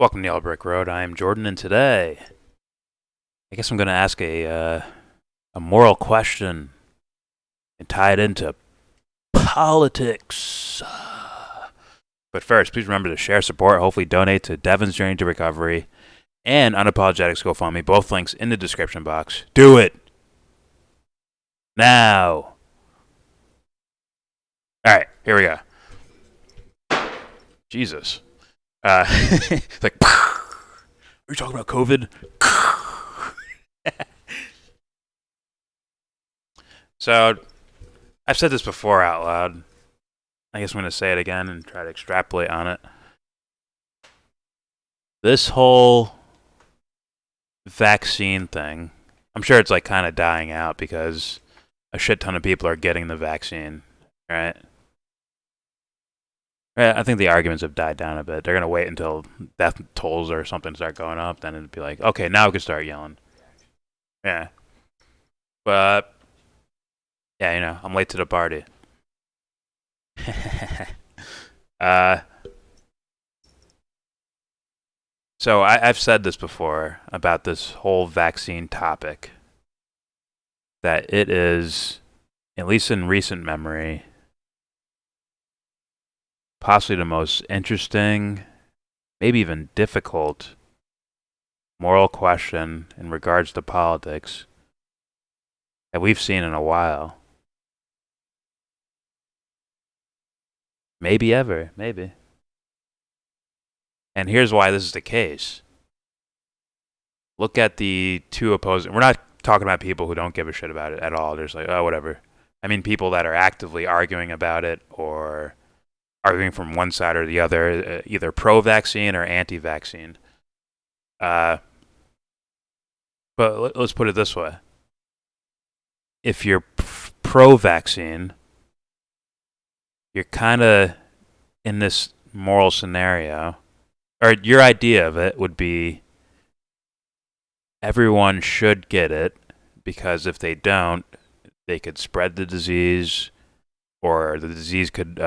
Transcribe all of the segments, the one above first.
Welcome to YellBRo. I am Jordan, and today, I guess I'm going to ask a moral question and tie it into politics. But first, please remember to share, support, hopefully donate to Devon's Journey to Recovery and Unapologetic's GoFundMe. Both links in the description box. Do it now. All right, here we go. Jesus. It's like, are you talking about COVID? So, I've said this before out loud. I guess I'm going to say it again and try to extrapolate on it. This whole vaccine thing, I'm sure it's like kind of dying out because a shit ton of people are getting the vaccine, right? I think the arguments have died down a bit. They're going to wait until death tolls or something start going up, then it'd be like, okay, now we can start yelling. Yeah. But, yeah, I'm late to the party. So I've said this before about this whole vaccine topic, that it is, at least in recent memory, possibly the most interesting, maybe even difficult moral question in regards to politics that we've seen in a while. Maybe ever, maybe. And here's why this is the case. Look at the two opposing. We're not talking about people who don't give a shit about it at all. They're just like, oh, whatever. I mean people that are actively arguing about it or arguing from one side or the other, either pro-vaccine or anti-vaccine. But let's put it this way. If you're pro-vaccine, you're kind of in this moral scenario, or your idea of it would be everyone should get it because if they don't, they could spread the disease, or the disease could,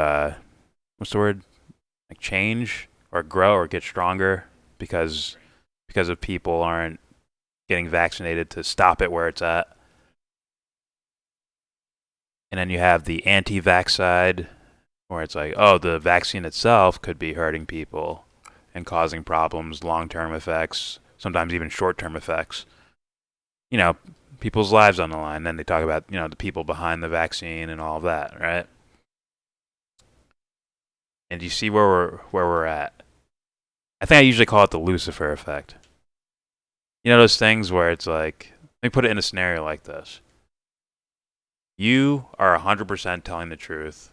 what's the word? Like change or grow or get stronger because of people aren't getting vaccinated to stop it where it's at. And then you have the anti-vax side, where it's like, oh, the vaccine itself could be hurting people and causing problems, long-term effects, sometimes even short-term effects. People's lives on the line. Then they talk about, the people behind the vaccine and all of that, right? And do you see where we're at? I think I usually call it the Lucifer effect. You know those things where it's like, let me put it in a scenario like this. You are 100% telling the truth,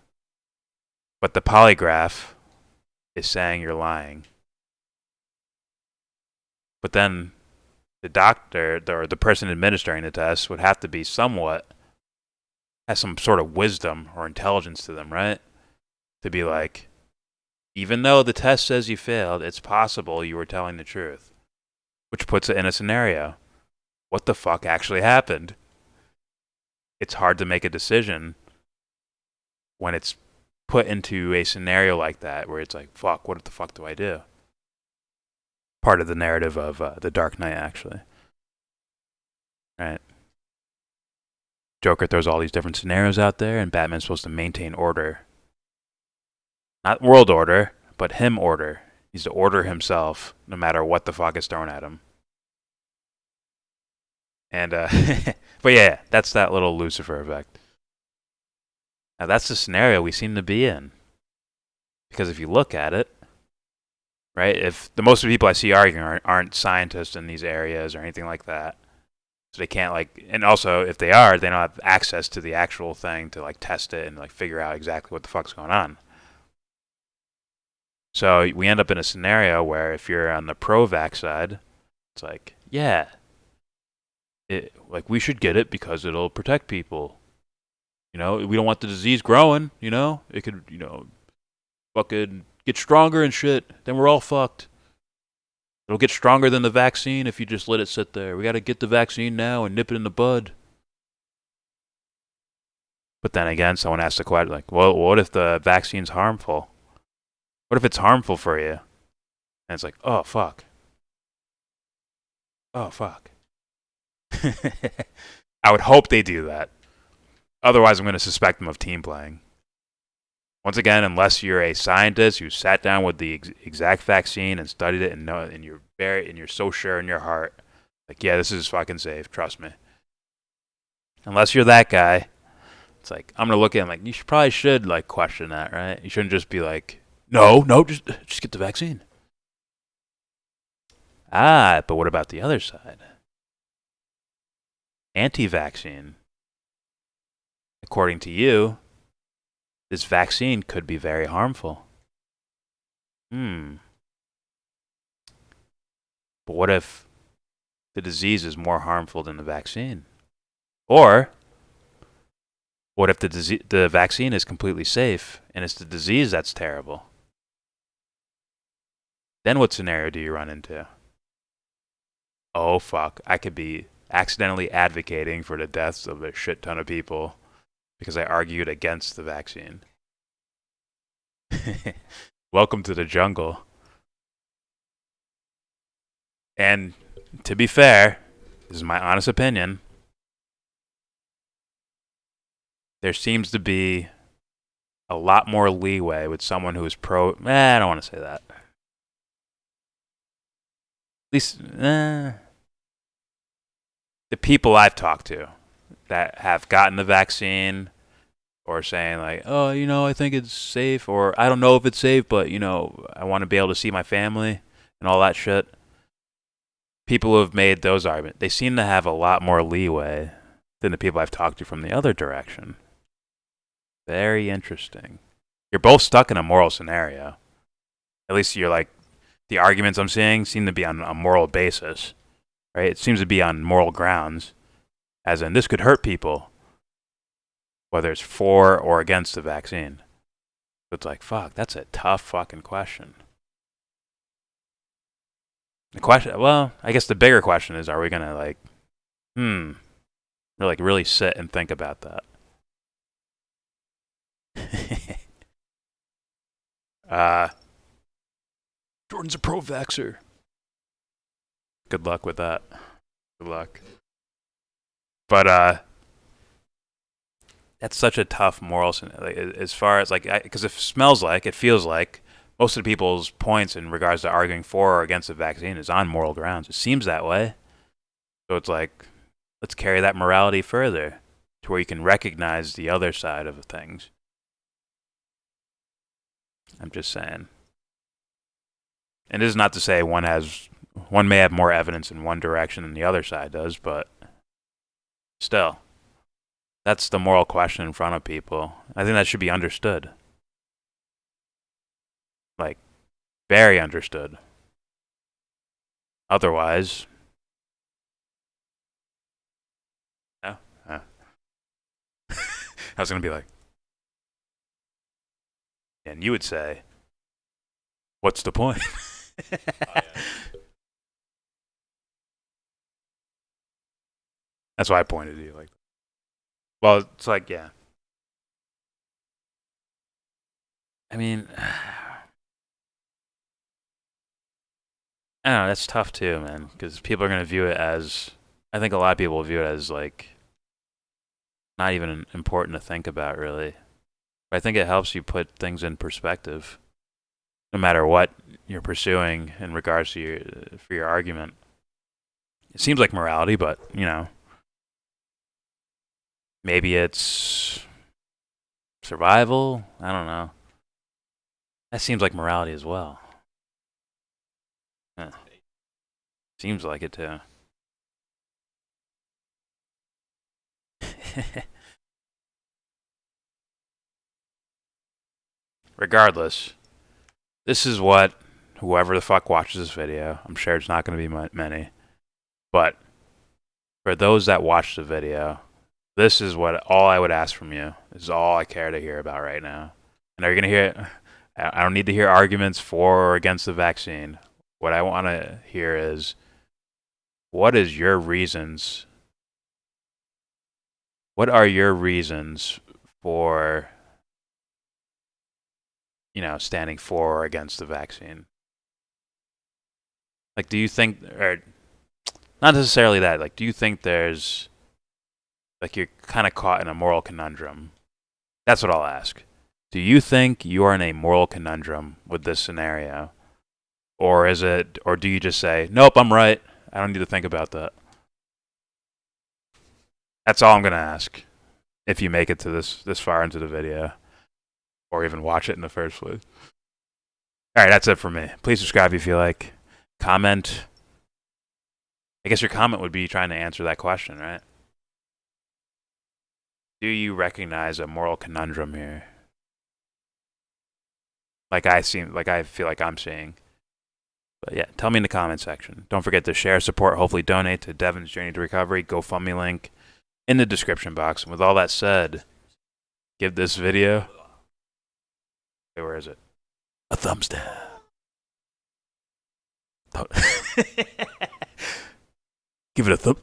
but the polygraph is saying you're lying. But then the doctor or the person administering the test would have to be has some sort of wisdom or intelligence to them, right? To be like, even though the test says you failed, it's possible you were telling the truth. Which puts it in a scenario. What the fuck actually happened? It's hard to make a decision when it's put into a scenario like that where it's like, fuck, what the fuck do I do? Part of the narrative of The Dark Knight, actually. Right? Joker throws all these different scenarios out there, and Batman's supposed to maintain order. Not world order, but him order. He's to order himself no matter what the fuck is thrown at him. And, but yeah, that's that little Lucifer effect. Now, that's the scenario we seem to be in. Because if you look at it, right, if the most of the people I see arguing aren't scientists in these areas or anything like that, so they can't, and also, if they are, they don't have access to the actual thing to, test it and, figure out exactly what the fuck's going on. So we end up in a scenario where if you're on the pro-vax side, it's like, yeah, we should get it because it'll protect people. We don't want the disease growing, It could, fucking get stronger and shit. Then we're all fucked. It'll get stronger than the vaccine if you just let it sit there. We got to get the vaccine now and nip it in the bud. But then again, someone asked the question, well, what if the vaccine's harmful? What if it's harmful for you? And it's like, oh, fuck. Oh, fuck. I would hope they do that. Otherwise, I'm going to suspect them of team playing. Once again, unless you're a scientist who sat down with the exact vaccine and studied it and you're so sure in your heart, like, yeah, this is fucking safe, trust me. Unless you're that guy, it's like, I'm going to look at him like, you probably should, like, question that, right? You shouldn't just be like, no, just get the vaccine. But what about the other side? Anti-vaccine. According to you, this vaccine could be very harmful. But what if the disease is more harmful than the vaccine? Or what if the vaccine is completely safe and it's the disease that's terrible? Then what scenario do you run into? Oh, fuck. I could be accidentally advocating for the deaths of a shit ton of people because I argued against the vaccine. Welcome to the jungle. And to be fair, this is my honest opinion, there seems to be a lot more leeway with someone who is pro. I don't want to say that. At least, the people I've talked to that have gotten the vaccine or saying like, oh, I think it's safe, or I don't know if it's safe, but I want to be able to see my family and all that shit. People who have made those arguments, they seem to have a lot more leeway than the people I've talked to from the other direction. Very interesting. You're both stuck in a moral scenario. At least you're like, the arguments I'm seeing seem to be on a moral basis, right? It seems to be on moral grounds, as in this could hurt people, whether it's for or against the vaccine. So it's like, fuck, that's a tough fucking question. I guess the bigger question is, are we gonna like, really sit and think about that? Jordan's a pro-vaxxer. Good luck with that. Good luck. But that's such a tough moral like, as far as like, because it feels like most of the people's points in regards to arguing for or against the vaccine is on moral grounds. It seems that way. So it's like, let's carry that morality further to where you can recognize the other side of things. I'm just saying. And it is not to say one may have more evidence in one direction than the other side does, but still, that's the moral question in front of people. I think that should be understood. Like, very understood. Otherwise, no. I was going to be like, and you would say, what's the point? Oh, yeah. That's why I pointed to you like that. Well, it's like, yeah. I mean, I don't know, that's tough too, man, because people are going to view it as, I think a lot of people will view it as like, not even important to think about, really. But I think it helps you put things in perspective, no matter what you're pursuing in regards to for your argument. It seems like morality, but, maybe it's survival. I don't know. That seems like morality as well. Seems like it too. Regardless, this is what whoever the fuck watches this video, I'm sure it's not going to be many, but for those that watch the video, this is all I would ask from you. This is all I care to hear about right now. And are you going to hear it? I don't need to hear arguments for or against the vaccine. What I want to hear is, what are your reasons for, standing for or against the vaccine? Like, do you think, or not necessarily that, like, do you think there's, like, you're kind of caught in a moral conundrum? That's what I'll ask. Do you think you are in a moral conundrum with this scenario? Or is it, or do you just say, nope, I'm right. I don't need to think about that. That's all I'm going to ask if you make it to this far into the video or even watch it in the first place. All right, that's it for me. Please subscribe if you like. Comment. I guess your comment would be trying to answer that question, right? Do you recognize a moral conundrum here? Like I feel like I'm seeing. But yeah, tell me in the comment section. Don't forget to share, support, hopefully donate to Devon's Journey to Recovery GoFundMe link in the description box. And with all that said, give this video, hey, where is it? A thumbs down. Give it a thumb.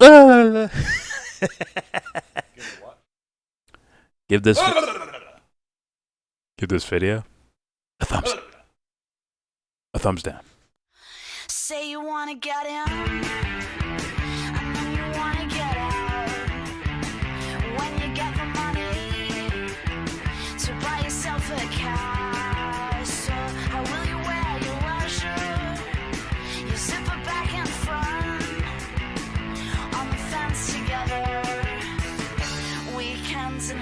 Give this video a thumbs down. Say you wanna get in, and then you wanna get out. When you get the money to buy yourself a car, so how will you wear your leisure? You zipper back and front on the fence together. Weekends and